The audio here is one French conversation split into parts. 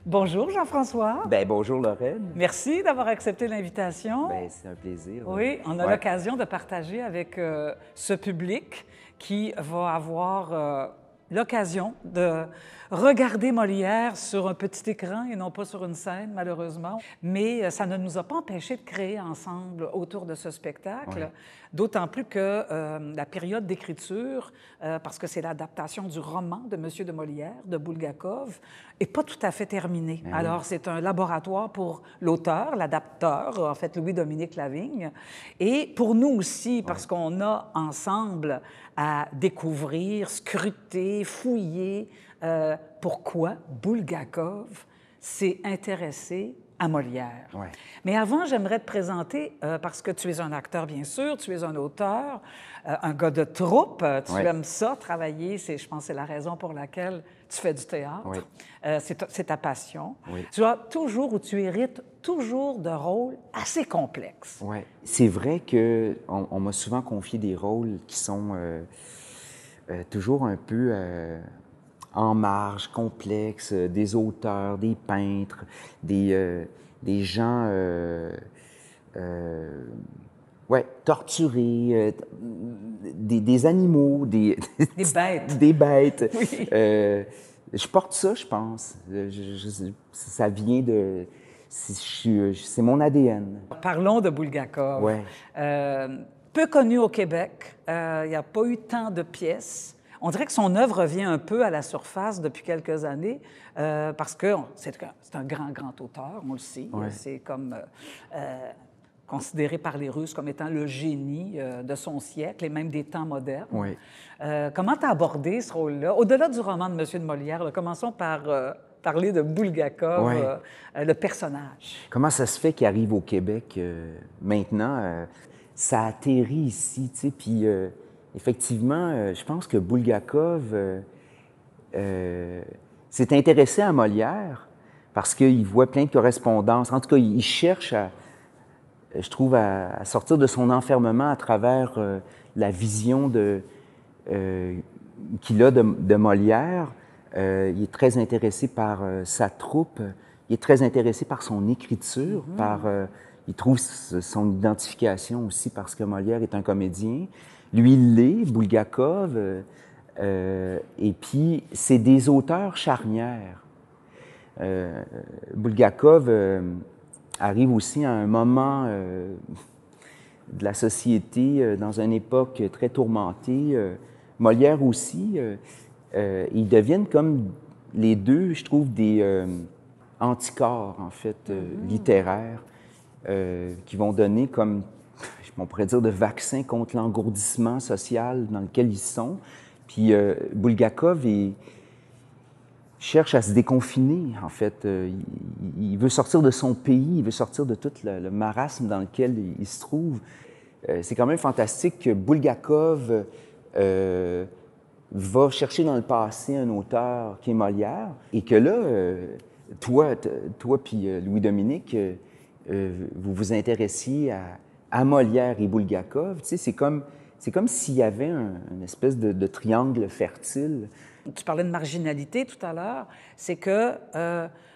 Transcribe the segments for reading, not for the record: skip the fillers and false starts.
Bonjour Jean-François. Ben bonjour Lorraine. Merci d'avoir accepté l'invitation. Ben c'est un plaisir. Oui, on a Ouais. l'occasion de partager avec ce public qui va avoir l'occasion de regarder Molière sur un petit écran et non pas sur une scène, malheureusement. Mais ça ne nous a pas empêché de créer ensemble autour de ce spectacle, Ouais. d'autant plus que la période d'écriture, parce que c'est l'adaptation du roman de Monsieur de Molière, de Bulgakov, n'est pas tout à fait terminée. Ben oui. Alors, c'est un laboratoire pour l'auteur, l'adapteur, en fait, Louis-Dominique Lavigne, et pour nous aussi, parce qu'on a ensemble à découvrir, scruter, fouiller pourquoi Bulgakov s'est intéressé à Molière. Ouais. Mais avant, j'aimerais te présenter, parce que tu es un acteur, bien sûr, tu es un auteur, un gars de troupe, tu Ouais. aimes ça, travailler, je pense que c'est la raison pour laquelle tu fais du théâtre. Oui. C'est ta passion. Oui. Tu as toujours, ou tu hérites toujours de rôles assez complexes. Ouais. C'est vrai que on m'a souvent confié des rôles qui sont toujours un peu en marge, complexes, des auteurs, des peintres, des gens ouais, torturés, des animaux, Des bêtes. des bêtes. Oui. Je porte ça, je pense. Ça vient de... C'est mon ADN. Parlons de Bulgakov. Ouais. Peu connu au Québec, il n'y a pas eu tant de pièces. On dirait que son œuvre revient un peu à la surface depuis quelques années, parce que c'est un grand, grand auteur, on le sait. Ouais. C'est comme considéré par les Russes comme étant le génie de son siècle et même des temps modernes. Ouais. Comment tu as abordé ce rôle-là? Au-delà du roman de Monsieur de Molière, là, commençons par parler de Bulgakov, Ouais. le personnage. Comment ça se fait qu'il arrive au Québec maintenant? Ça atterrit ici, tu sais, puis effectivement, je pense que Bulgakov s'est intéressé à Molière parce qu'il voit plein de correspondances. En tout cas, il cherche je trouve, à sortir de son enfermement à travers la vision qu'il a de Molière. Il est très intéressé par sa troupe, il est très intéressé par son écriture, il trouve son identification aussi parce que Molière est un comédien. Lui, il l'est, Bulgakov, et puis c'est des auteurs charnières. Bulgakov arrive aussi à un moment de la société, dans une époque très tourmentée. Molière aussi, ils deviennent comme les deux, je trouve, des anticorps, en fait, littéraires, qui vont donner comme, on pourrait dire, de vaccin contre l'engourdissement social dans lequel ils sont. Puis Bulgakov cherche à se déconfiner, en fait. Il veut sortir de son pays, il veut sortir de tout le marasme dans lequel il se trouve. C'est quand même fantastique que Bulgakov va chercher dans le passé un auteur qui est Molière, et que là, toi puis Louis-Dominique, vous vous intéressiez à Molière et Bulgakov. Tu sais, c'est comme s'il y avait une espèce de triangle fertile. Tu parlais de marginalité tout à l'heure, c'est que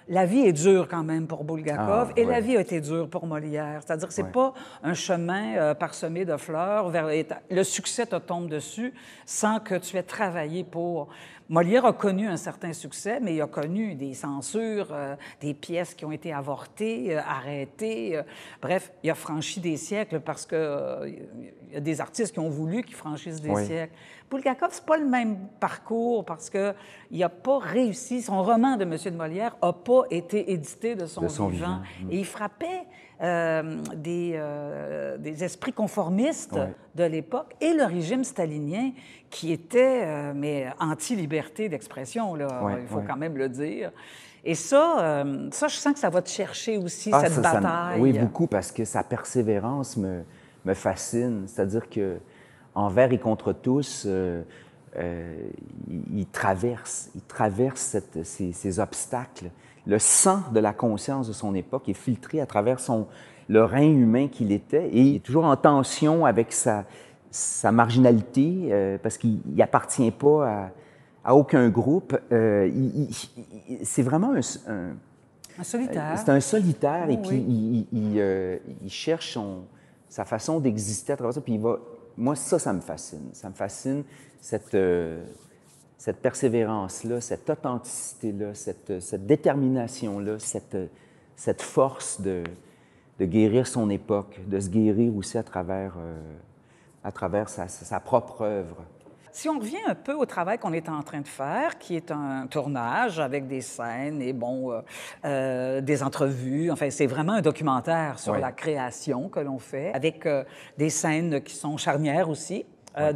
la vie est dure quand même pour Bulgakov et la vie a été dure pour Molière. C'est-à-dire que c'est pas un chemin parsemé de fleurs vers le succès te tombe dessus sans que tu aies travaillé pour. Molière a connu un certain succès, mais il a connu des censures, des pièces qui ont été avortées, arrêtées. Bref, il a franchi des siècles parce que il y a des artistes qui ont voulu qu'ils franchissent des siècles. Bulgakov, c'est pas le même parcours parce qu'il n'a pas réussi. Son roman de Monsieur de Molière n'a pas été édité de son vivant. Et il frappait des esprits conformistes de l'époque et le régime stalinien qui était mais anti-liberté d'expression, là, il faut quand même le dire. Et ça, je sens que ça va te chercher aussi, cette bataille. Oui, beaucoup, parce que sa persévérance me fascine. C'est-à-dire que envers et contre tous, il traverse ces obstacles. Le sang de la conscience de son époque est filtré à travers le rein humain qu'il était, et il est toujours en tension avec sa marginalité, parce qu'il n'appartient pas à aucun groupe. C'est vraiment Un solitaire. C'est un solitaire, et puis oui. il cherche sa façon d'exister à travers ça, puis moi, ça me fascine. Ça me fascine, cette persévérance-là, cette authenticité-là, cette détermination-là, cette force de guérir son époque, de se guérir aussi à travers sa propre œuvre. Si on revient un peu au travail qu'on est en train de faire, qui est un tournage avec des scènes et des entrevues, enfin c'est vraiment un documentaire sur la création que l'on fait, avec des scènes qui sont charnières aussi,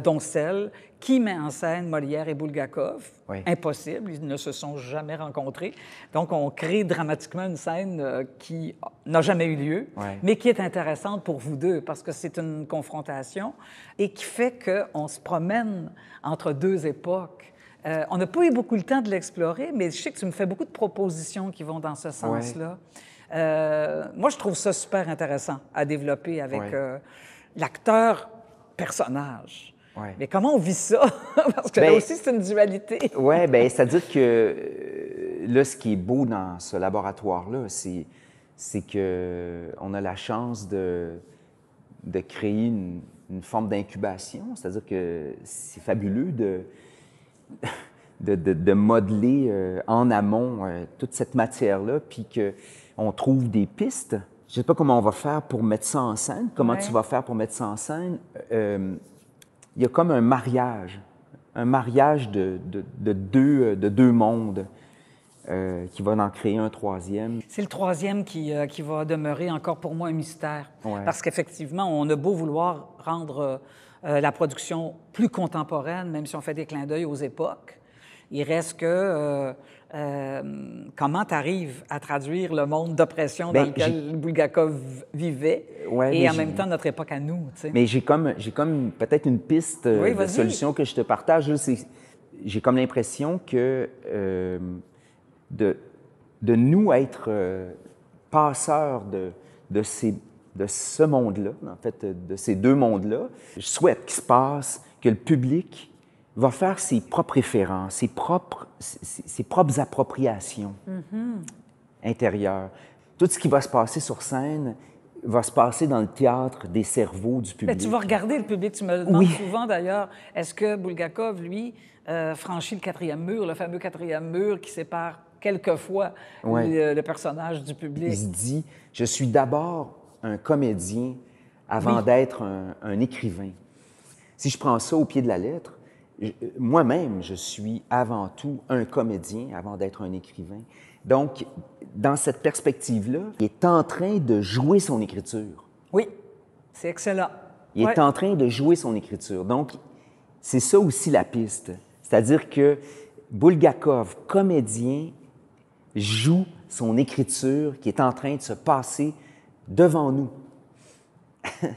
dont celle qui met en scène Molière et Bulgakov. Impossible, ils ne se sont jamais rencontrés. Donc on crée dramatiquement une scène qui n'a jamais eu lieu, mais qui est intéressante pour vous deux, parce que c'est une confrontation et qui fait qu'on se promène entre deux époques. On n'a pas eu beaucoup le temps de l'explorer, mais je sais que tu me fais beaucoup de propositions qui vont dans ce sens-là. Moi, je trouve ça super intéressant à développer avec l'acteur-personnage. Mais comment on vit ça? Parce que là aussi, c'est une dualité. Oui, bien, c'est-à-dire que là, ce qui est beau dans ce laboratoire-là, c'est qu'on a la chance de créer une forme d'incubation. C'est-à-dire que c'est fabuleux de modeler en amont toute cette matière-là, puis qu'on trouve des pistes. Je ne sais pas comment on va faire pour mettre ça en scène. Comment tu vas faire pour mettre ça en scène? Il y a comme un mariage de deux mondes qui va en créer un troisième. C'est le troisième qui va demeurer encore pour moi un mystère. Parce qu'effectivement, on a beau vouloir rendre la production plus contemporaine, même si on fait des clins d'œil aux époques, il reste que comment tu arrives à traduire le monde d'oppression dans lequel Bulgakov vivait et en même temps notre époque à nous. Tu sais. Mais j'ai comme peut-être une piste de solution que je te partage. J'ai comme l'impression que de nous être passeurs de ce monde-là, en fait, de ces deux mondes-là, je souhaite qu'il se passe que le public va faire ses propres références, ses propres appropriations intérieures. Tout ce qui va se passer sur scène va se passer dans le théâtre des cerveaux du public. Mais tu vas regarder le public. Tu me demandes souvent, d'ailleurs, est-ce que Bulgakov, lui, franchit le quatrième mur, le fameux quatrième mur qui sépare quelquefois le personnage du public? Il se dit, je suis d'abord un comédien avant d'être un écrivain. Si je prends ça au pied de la lettre, moi-même, je suis avant tout un comédien avant d'être un écrivain. Donc, dans cette perspective-là, il est en train de jouer son écriture. Oui, c'est excellent. Il est en train de jouer son écriture. Donc, c'est ça aussi la piste. C'est-à-dire que Bulgakov, comédien, joue son écriture qui est en train de se passer devant nous.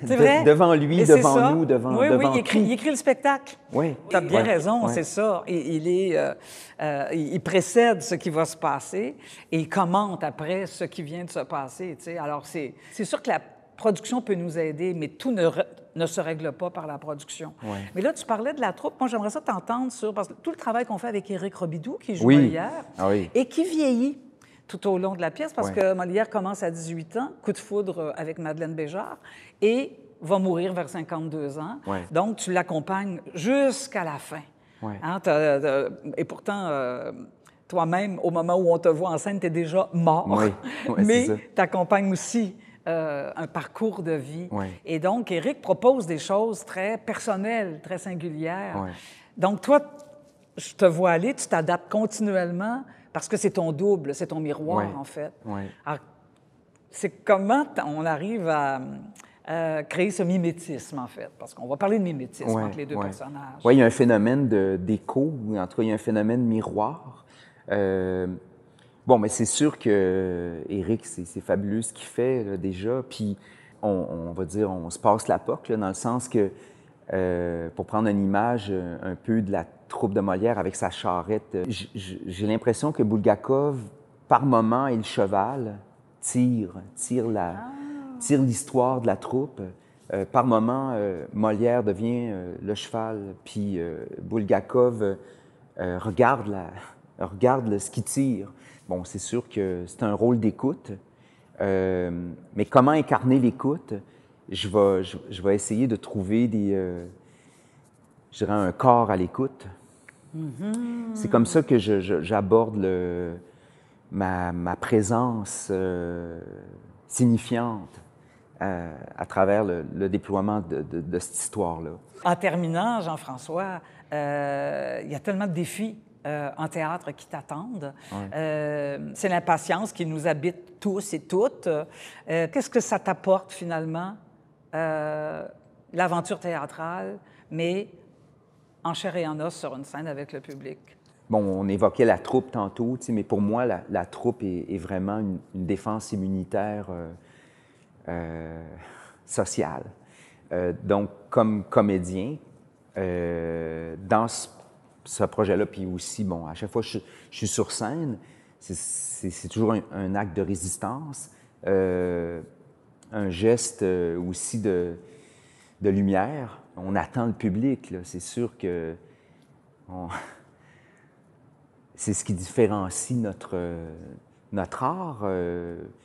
C'est vrai? Devant lui, devant nous, devant il écrit le spectacle. Oui. Tu as bien raison, c'est ça. Il précède ce qui va se passer et il commente après ce qui vient de se passer. Tu sais. Alors, c'est sûr que la production peut nous aider, mais tout ne se règle pas par la production. Mais là, tu parlais de la troupe. Moi, j'aimerais ça t'entendre sur parce que tout le travail qu'on fait avec Éric Robidoux, qui joue Molière, et qui vieillit tout au long de la pièce, parce que Molière commence à 18 ans, coup de foudre avec Madeleine Béjart, et va mourir vers 52 ans. Donc, tu l'accompagnes jusqu'à la fin. Hein, et pourtant, toi-même, au moment où on te voit en scène, tu es déjà mort, mais tu accompagnes aussi un parcours de vie. Et donc, Éric propose des choses très personnelles, très singulières. Donc, toi, je te vois aller, tu t'adaptes continuellement, parce que c'est ton double, c'est ton miroir, en fait. Alors, c'est comment on arrive à créer ce mimétisme, en fait? Parce qu'on va parler de mimétisme entre les deux personnages. Oui, il y a un phénomène d'écho, ou en tout cas, il y a un phénomène miroir. Bon, mais c'est sûr que Éric, c'est fabuleux ce qu'il fait, là, déjà. Puis, on va dire, on se passe la POC, là, dans le sens que, pour prendre une image un peu de la troupe de Molière avec sa charrette, j'ai l'impression que Bulgakov, par moment, est le cheval, tire l'histoire de la troupe. Par moment, Molière devient le cheval, puis Bulgakov regarde ce qu'il tire. bon, c'est sûr que c'est un rôle d'écoute. Mais comment incarner l'écoute? Je vais essayer de trouver je dirais un corps à l'écoute. C'est comme ça que j'aborde ma présence signifiante à travers le déploiement de cette histoire-là. En terminant, Jean-François, il y a tellement de défis en théâtre qui t'attendent. Ouais. C'est l'impatience qui nous habite tous et toutes. Qu'est-ce que ça t'apporte finalement, l'aventure théâtrale, mais en chair et en os sur une scène avec le public? Bon, on évoquait la troupe tantôt, mais pour moi, la troupe est vraiment une défense immunitaire sociale. Donc, comme comédien, dans ce projet-là, puis aussi, bon, à chaque fois que je suis sur scène, c'est toujours un acte de résistance, un geste aussi de lumière. On attend le public, là. C'est sûr que c'est ce qui différencie notre art.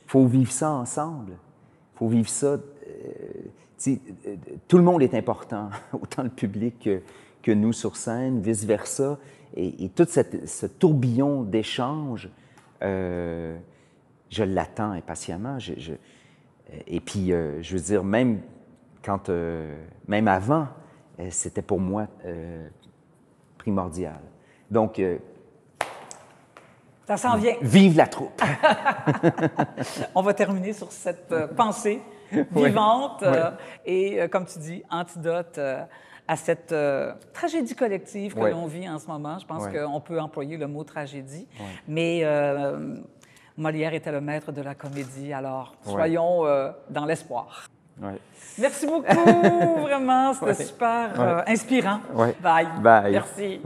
Faut vivre ça ensemble. Faut vivre ça. Tout le monde est important, autant le public que nous sur scène, vice-versa. Et tout ce tourbillon d'échanges, je l'attends impatiemment. Et puis, je veux dire, même avant, c'était pour moi primordial. Donc, ça s'en vient. Vive la troupe! On va terminer sur cette pensée vivante et, comme tu dis, antidote à cette tragédie collective que l'on vit en ce moment. Je pense qu'on peut employer le mot tragédie, mais Molière était le maître de la comédie, alors soyons dans l'espoir. Merci beaucoup, vraiment, c'était super inspirant. Bye. Bye. Merci.